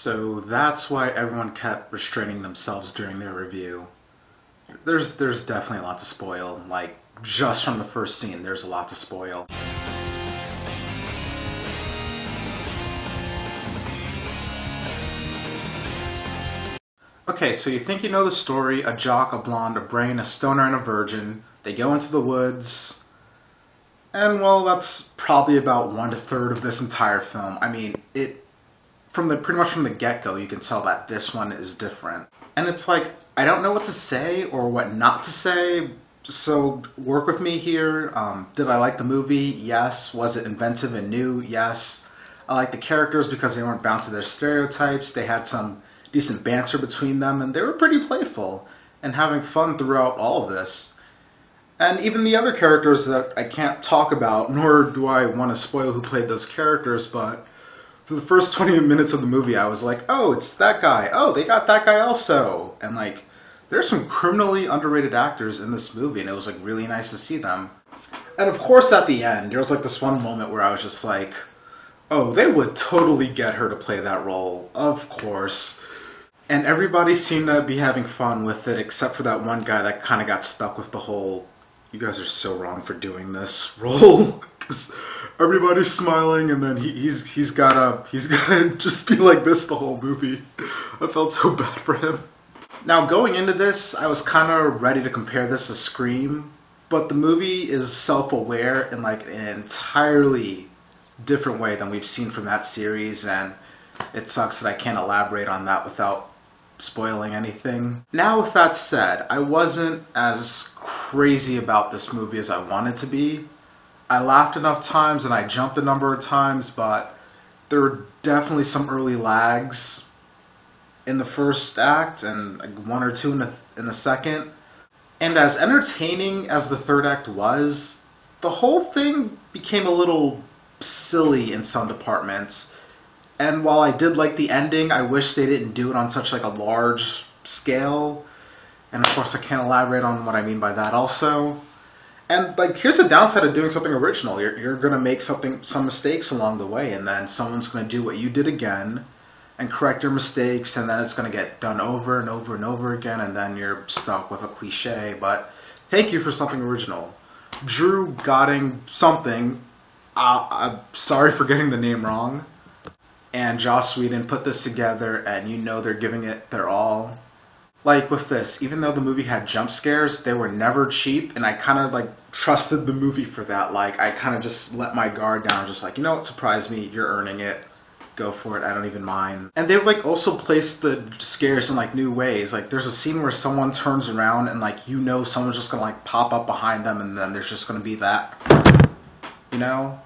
So that's why everyone kept restraining themselves during their review. There's definitely a lot to spoil. Like, just from the first scene, there's a lot to spoil. Okay, so you think you know the story: a jock, a blonde, a brain, a stoner, and a virgin. They go into the woods, and well, that's probably about 1/3 of this entire film. I mean, pretty much from the get-go, you can tell that this one is different. And it's like, I don't know what to say or what not to say, so work with me here. Did I like the movie? Yes. Was it inventive and new? Yes. I like the characters because they weren't bound to their stereotypes. They had some decent banter between them, and they were pretty playful and having fun throughout all of this. And even the other characters that I can't talk about, nor do I want to spoil who played those characters, but for the first 20 minutes of the movie, I was like, oh, it's that guy. Oh, they got that guy also. And like, there's some criminally underrated actors in this movie, and it was like really nice to see them. And of course, at the end, there was like this one moment where I was just like, oh, they would totally get her to play that role, of course. And everybody seemed to be having fun with it, except for that one guy that kind of got stuck with the whole, you guys are so wrong for doing this role. Because everybody's smiling, and then he's gotta just be like this the whole movie. I felt so bad for him. Now, going into this, I was kind of ready to compare this to Scream, but the movie is self-aware in like an entirely different way than we've seen from that series, and it sucks that I can't elaborate on that without spoiling anything. Now, with that said, I wasn't as crazy about this movie as I wanted to be. I laughed enough times and I jumped a number of times, but there were definitely some early lags in the first act and like one or two in the second. And as entertaining as the third act was, the whole thing became a little silly in some departments. And while I did like the ending, I wish they didn't do it on such like a large scale. And of course, I can't elaborate on what I mean by that also. And like, here's the downside of doing something original. You're gonna make some mistakes along the way, and then someone's gonna do what you did again and correct your mistakes, and then it's gonna get done over and over and over again, and then you're stuck with a cliche. But thank you for something original. Drew Godding something. I'm sorry for getting the name wrong. And Joss Whedon put this together, and you know they're giving it their all. Like with this, even though the movie had jump scares, they were never cheap, and I kind of like trusted the movie for that. Like, I kind of just let my guard down, just like, you know what, surprise me, you're earning it. Go for it, I don't even mind. And they would like also place the scares in like new ways. Like, there's a scene where someone turns around and like, you know, someone's just gonna like pop up behind them, and then there's just gonna be that, you know?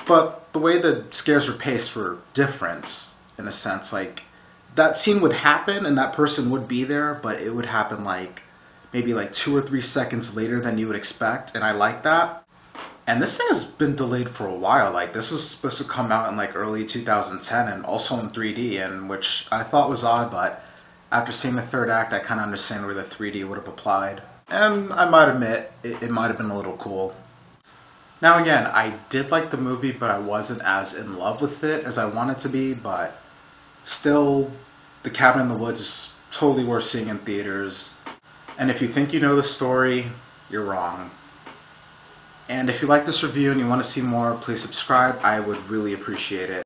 But the way the scares were paced were different, in a sense. Like, that scene would happen and that person would be there, but it would happen like maybe like 2 or 3 seconds later than you would expect, and I like that. And this thing has been delayed for a while. Like, this was supposed to come out in like early 2010 and also in 3D, and which I thought was odd, but after seeing the third act, I kind of understand where the 3D would have applied. And I might admit, it might have been a little cool. Now again, I did like the movie, but I wasn't as in love with it as I wanted to be, but still, The Cabin in the Woods is totally worth seeing in theaters. And if you think you know the story, you're wrong. And if you like this review and you want to see more, please subscribe. I would really appreciate it.